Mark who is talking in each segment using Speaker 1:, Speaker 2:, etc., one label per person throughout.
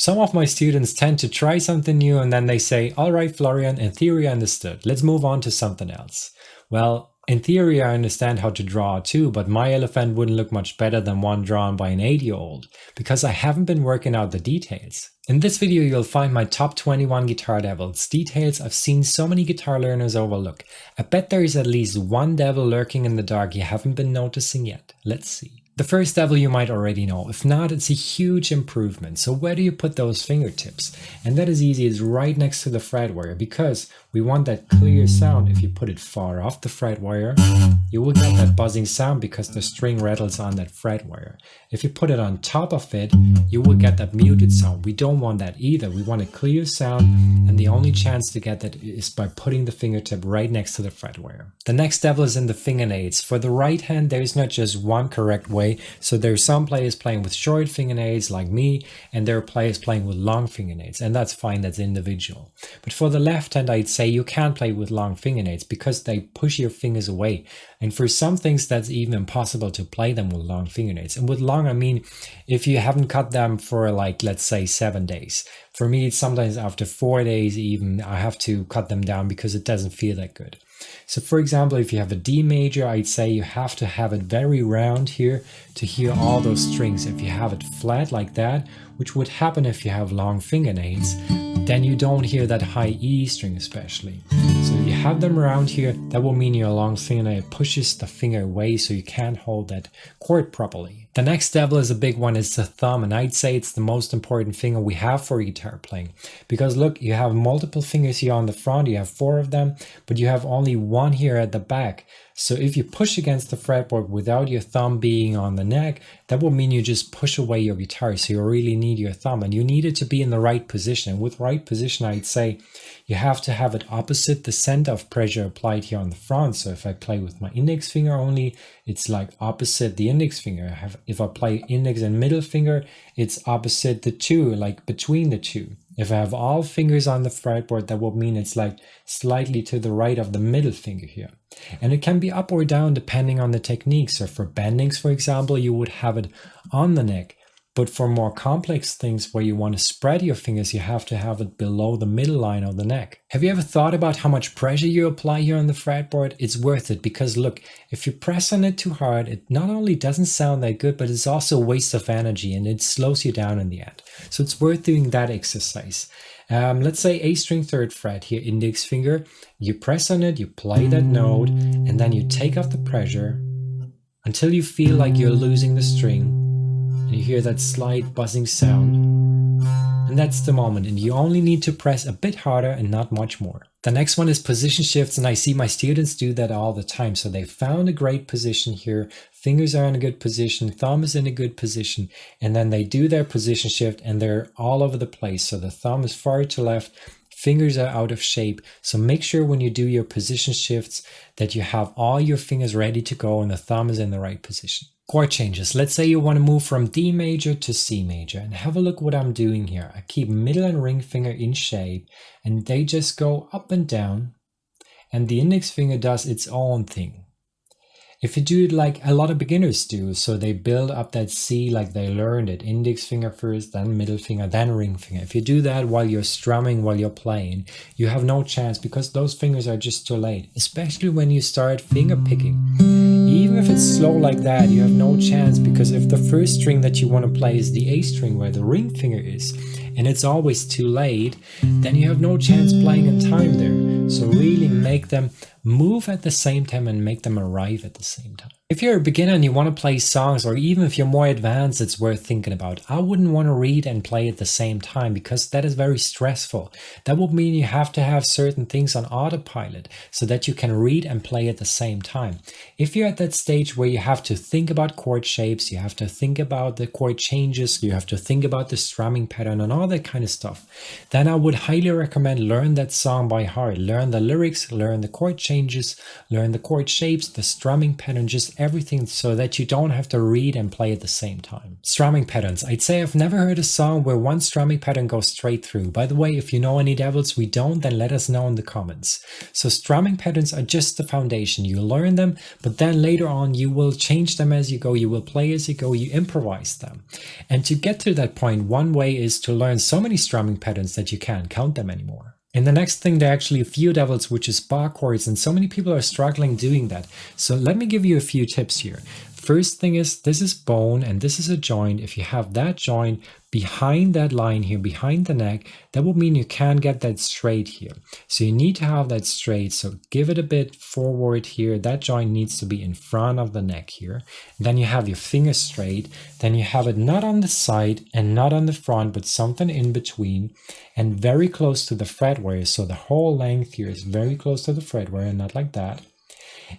Speaker 1: Some of my students tend to try something new and then they say, all right, Florian, in theory I understood. Let's move on to something else. Well, in theory I understand how to draw too, but my elephant wouldn't look much better than one drawn by an 8-year-old because I haven't been working out the details. In this video you'll find my top 21 guitar devils, details I've seen so many guitar learners overlook. I bet there is at least one devil lurking in the dark you haven't been noticing yet. Let's see. The first devil you might already know, if not it's a huge improvement. So where do you put those fingertips? And that is easy, it's right next to the fret wire because we want that clear sound. If you put it far off the fret wire, you will get that buzzing sound because the string rattles on that fret wire. If you put it on top of it, you will get that muted sound. We don't want that either. We want a clear sound, and the only chance to get that is by putting the fingertip right next to the fret wire. The next devil is in the fingernails. For the right hand, there is not just one correct way. So there are some players playing with short fingernails like me, and there are players playing with long fingernails, and that's fine, that's individual. But for the left hand, I'd say you can't play with long fingernails because they push your fingers away. And for some things, that's even impossible to play them with long fingernails. And with long, I mean, if you haven't cut them for like, let's say 7 days. For me, sometimes after 4 days even, I have to cut them down because it doesn't feel that good. So for example, if you have a D major, I'd say you have to have it very round here to hear all those strings. If you have it flat like that, which would happen if you have long fingernails, then you don't hear that high E string especially. So if you have them around here, that will mean your long fingernail pushes the finger away so you can't hold that chord properly. The next devil is a big one, it's the thumb, and I'd say it's the most important finger we have for guitar playing. Because look, you have multiple fingers here on the front, you have 4 of them, but you have only one here at the back. So if you push against the fretboard without your thumb being on the neck, that will mean you just push away your guitar. So you really need your thumb, and you need it to be in the right position. And with right position, I'd say you have to have it opposite the center of pressure applied here on the front. So if I play with my index finger only, it's like opposite the index finger. If I play index and middle finger, it's opposite the two, like between the two. If I have all fingers on the fretboard, that will mean it's like slightly to the right of the middle finger here. And it can be up or down depending on the technique. So for bendings, for example, you would have it on the neck. But for more complex things where you want to spread your fingers, you have to have it below the middle line of the neck. Have you ever thought about how much pressure you apply here on the fretboard? It's worth it because look, if you press on it too hard, it not only doesn't sound that good, but it's also a waste of energy and it slows you down in the end. So it's worth doing that exercise. Let's say A string 3rd fret here, index finger. You press on it, you play that note, and then you take off the pressure until you feel like you're losing the string. And you hear that slight buzzing sound, and that's the moment, and you only need to press a bit harder and not much more. The next one is position shifts, and I see my students do that all the time. So they found a great position here, fingers are in a good position, thumb is in a good position, and then they do their position shift and they're all over the place. So the thumb is far to left, fingers are out of shape. So make sure when you do your position shifts that you have all your fingers ready to go and the thumb is in the right position. Chord changes. Let's say you want to move from D major to C major, and have a look what I'm doing here. I keep middle and ring finger in shape and they just go up and down, and the index finger does its own thing. If you do it like a lot of beginners do, so they build up that C like they learned it, index finger first, then middle finger, then ring finger. If you do that while you're strumming, while you're playing, you have no chance because those fingers are just too late, especially when you start finger picking. Even if it's slow like that, you have no chance because if the first string that you want to play is the A string where the ring finger is, and it's always too late, then you have no chance playing in time there. So really make them move at the same time and make them arrive at the same time. If you're a beginner and you want to play songs, or even if you're more advanced, it's worth thinking about. I wouldn't want to read and play at the same time because that is very stressful. That would mean you have to have certain things on autopilot so that you can read and play at the same time. If you're at that stage where you have to think about chord shapes, you have to think about the chord changes, you have to think about the strumming pattern and all that kind of stuff, then I would highly recommend learn that song by heart. Learn the lyrics, learn the chord changes, changes, learn the chord shapes, the strumming pattern, just everything so that you don't have to read and play at the same time. Strumming patterns. I'd say I've never heard a song where one strumming pattern goes straight through. By the way, if you know any Devils we don't, then let us know in the comments. So strumming patterns are just the foundation. You learn them, but then later on you will change them as you go, you will play as you go, you improvise them. And to get to that point, one way is to learn so many strumming patterns that you can't count them anymore. And the next thing, there are actually a few Devils, which is bar chords, and so many people are struggling doing that. So let me give you a few tips here. First thing is, this is bone and this is a joint. If you have that joint behind that line here, behind the neck, that would mean you can't get that straight here. So you need to have that straight. So give it a bit forward here. That joint needs to be in front of the neck here. Then you have your finger straight. Then you have it not on the side and not on the front, but something in between and very close to the fret wear. So the whole length here is very close to the fret wear and not like that.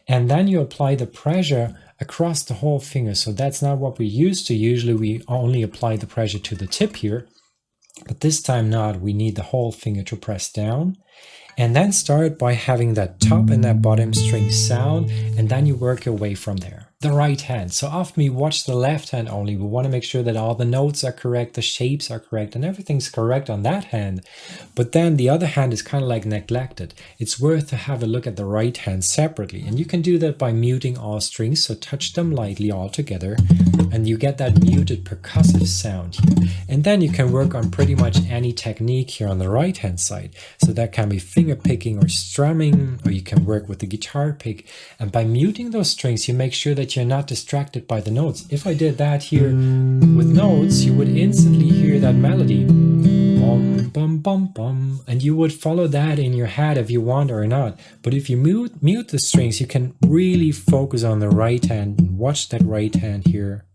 Speaker 1: And then you apply the pressure across the whole finger. So that's not what we used to. Usually we only apply the pressure to the tip here, but this time not. We need the whole finger to press down. And then start by having that top and that bottom string sound, and then you work your way from there. The right hand. So often we watch the left hand only. We want to make sure that all the notes are correct, the shapes are correct, and everything's correct on that hand. But then the other hand is kind of like neglected. It's worth to have a look at the right hand separately. And you can do that by muting all strings. So touch them lightly all together, and you get that muted percussive sound here. And then you can work on pretty much any technique here on the right hand side. So that can be finger picking or strumming, or you can work with the guitar pick. And by muting those strings, you make sure that you're not distracted by the notes. If I did that here with notes, you would instantly hear that melody. Bum, bum, bum, bum. And you would follow that in your head if you want or not. But if you mute the strings, you can really focus on the right hand and watch that right hand here.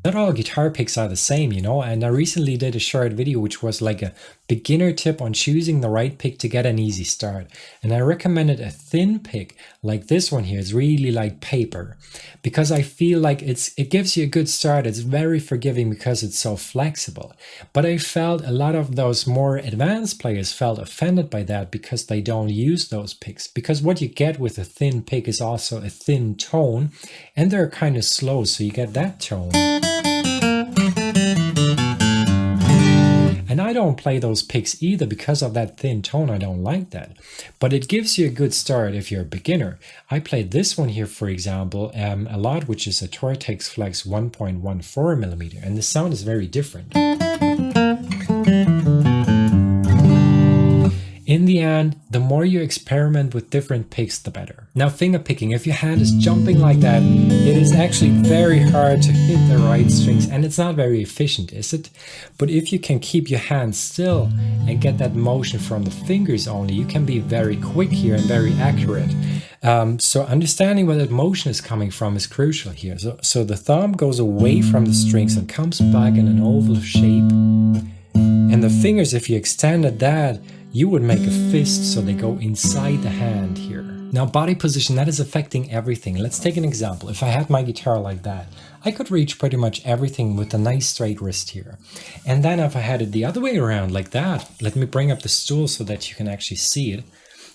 Speaker 1: Not all guitar picks are the same, you know, and I recently did a short video which was like a beginner tip on choosing the right pick to get an easy start. And I recommended a thin pick like this one here. It's really like paper, because I feel like it gives you a good start. It's very forgiving because it's so flexible. But I felt a lot of those more advanced players felt offended by that because they don't use those picks. Because what you get with a thin pick is also a thin tone, and they're kind of slow, so you get that tone. And I don't play those picks either because of that thin tone. I don't like that. But it gives you a good start if you're a beginner. I played this one here, for example, a lot, which is a Tortex Flex 1.14mm, and the sound is very different. In the end, the more you experiment with different picks, the better. Now, finger picking, if your hand is jumping like that, it is actually very hard to hit the right strings, and it's not very efficient, is it? But if you can keep your hand still and get that motion from the fingers only, you can be very quick here and very accurate. So understanding where that motion is coming from is crucial here. So the thumb goes away from the strings and comes back in an oval shape. And the fingers, if you extended that, you would make a fist, so they go inside the hand here. Now, body position, that is affecting everything. Let's take an example. If I had my guitar like that, I could reach pretty much everything with a nice straight wrist here. And then if I had it the other way around like that, let me bring up the stool so that you can actually see it.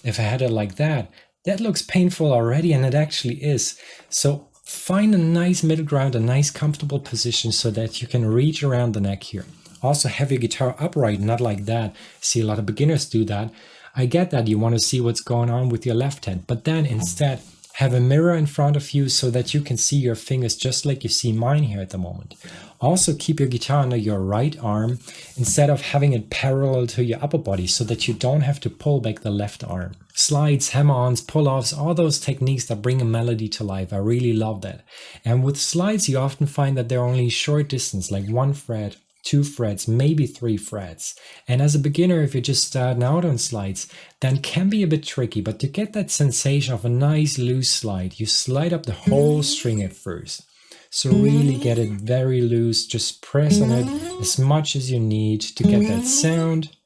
Speaker 1: If I had it like that, that looks painful already, and it actually is. So find a nice middle ground, a nice comfortable position so that you can reach around the neck here. Also have your guitar upright, not like that. See, a lot of beginners do that. I get that you want to see what's going on with your left hand, but then instead have a mirror in front of you so that you can see your fingers just like you see mine here at the moment. Also keep your guitar under your right arm instead of having it parallel to your upper body so that you don't have to pull back the left arm. Slides, hammer-ons, pull-offs, all those techniques that bring a melody to life. I really love that. And with slides, you often find that they're only short distance, like 1 fret, 2 frets, maybe 3 frets. And as a beginner, if you're just starting out on slides, then can be a bit tricky. But to get that sensation of a nice loose slide, you slide up the whole string at first. So really get it very loose, just press on it as much as you need to get that sound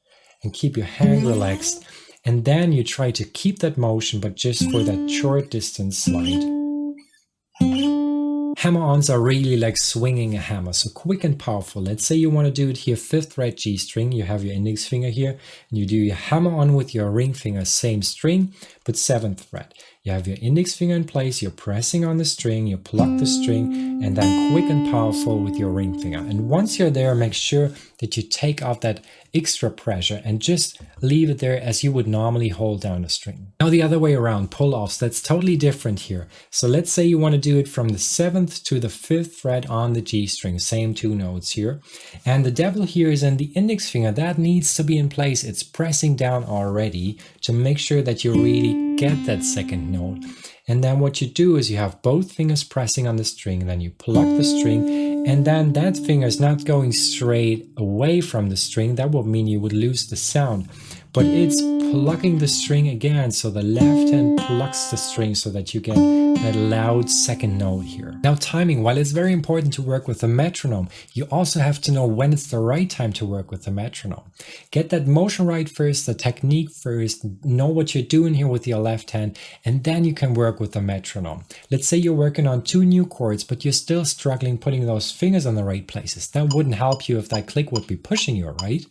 Speaker 1: and keep your hand relaxed. And then you try to keep that motion, but just for that short distance slide. Hammer-ons are really like swinging a hammer, so quick and powerful. Let's say you want to do it here, 5th fret G string, you have your index finger here, and you do your hammer-on with your ring finger, same string, but 7th fret. You have your index finger in place, you're pressing on the string, you pluck the string, and then quick and powerful with your ring finger. And once you're there, make sure that you take off that extra pressure and just leave it there as you would normally hold down a string. Now the other way around, pull-offs, that's totally different here. So let's say you want to do it from the 7th to the 5th fret on the G string, same 2 notes here. And the devil here is in the index finger, that needs to be in place. It's pressing down already to make sure that you really get that 2nd note. And then what you do is you have both fingers pressing on the string, then you pluck the string, and then that finger is not going straight away from the string. That would mean you would lose the sound, but it's plucking the string again. So the left hand plucks the string so that you get that loud 2nd note here. Now timing, while it's very important to work with the metronome, you also have to know when it's the right time to work with the metronome. Get that motion right first, the technique first, know what you're doing here with your left hand, and then you can work with the metronome. Let's say you're working on 2 new chords, but you're still struggling putting those fingers on the right places. That wouldn't help you if that click would be pushing you, right?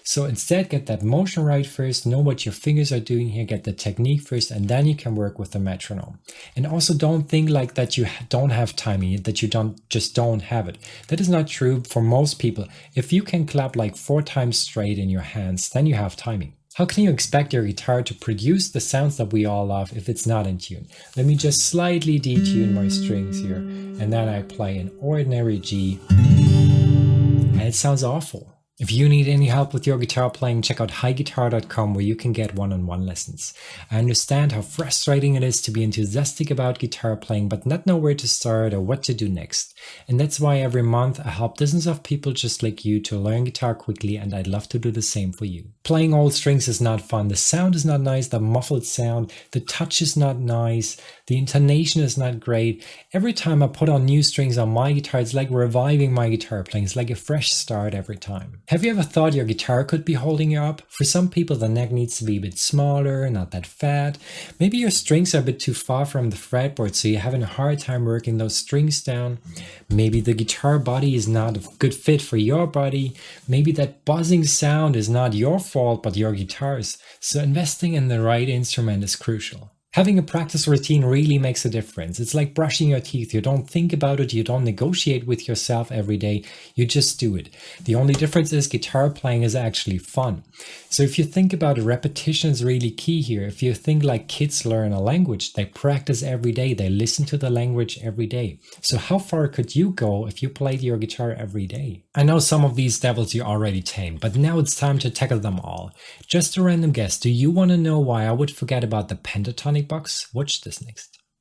Speaker 1: So instead, get that motion right first, know what your fingers are doing here, get the technique first, and then you can work with the metronome. And also don't think like that you don't have timing, that you just don't have it. That is not true for most people. If you can clap like 4 times straight in your hands, then you have timing. How can you expect your guitar to produce the sounds that we all love if it's not in tune? Let me just slightly detune my strings here, and then I play an ordinary G, and it sounds awful. If you need any help with your guitar playing, check out highguitar.com where you can get one-on-one lessons. I understand how frustrating it is to be enthusiastic about guitar playing but not know where to start or what to do next. And that's why every month I help dozens of people just like you to learn guitar quickly, and I'd love to do the same for you. Playing old strings is not fun, the sound is not nice, the muffled sound, the touch is not nice, the intonation is not great. Every time I put on new strings on my guitar, it's like reviving my guitar playing, it's like a fresh start every time. Have you ever thought your guitar could be holding you up? For some people the neck needs to be a bit smaller, not that fat. Maybe your strings are a bit too far from the fretboard, so you're having a hard time working those strings down. Maybe the guitar body is not a good fit for your body. Maybe that buzzing sound is not your fault but your guitar's. So investing in the right instrument is crucial. Having a practice routine really makes a difference. It's like brushing your teeth. You don't think about it, you don't negotiate with yourself every day, you just do it. The only difference is guitar playing is actually fun. So if you think about it, repetition is really key here. If you think like kids learn a language, they practice every day, they listen to the language every day. So how far could you go if you played your guitar every day? I know some of these devils you already tamed, but now it's time to tackle them all. Just a random guess, do you want to know why I would forget about the pentatonic box? Watch this next.